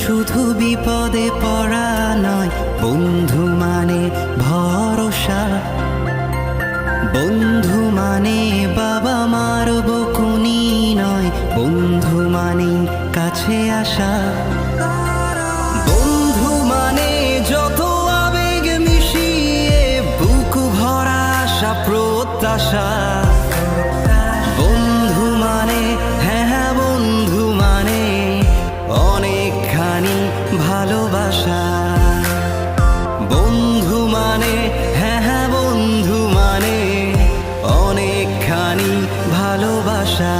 শুধু বিপদে পড়া নয়, বন্ধু মানে ভরসা। বন্ধু মানে বাবা মার বকুনি নয়, বন্ধু মানে কাছে আসা। বন্ধু মানে যত আবেগ মিশিয়ে বুক ভরা আশা প্রত্যাশা। বন্ধু মানে হ্যাঁ, বন্ধু মানে অনেকখানি ভালোবাসা। বন্ধু মানে হ্যাঁ, বন্ধু মানে অনেকখানি ভালোবাসা।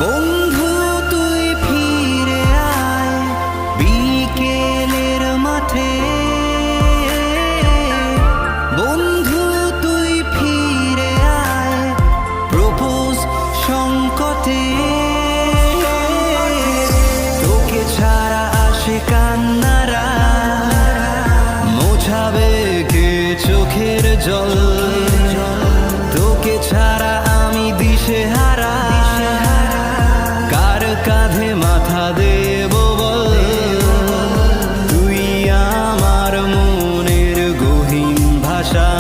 বন্ধু তুই ফিরে আয় বিকেলের মাঠে, বন্ধু তুই ফিরে আয় প্রপোজ সংকটে। তোকে ছাড়া আসে কান্নারা, মোছাবে কে চোখের জল। তোকে ছাড়া আমি দিশেহারা, কার কাঁধে মাথা দেব বল। তুই আমার মনের গহীন ভাষা।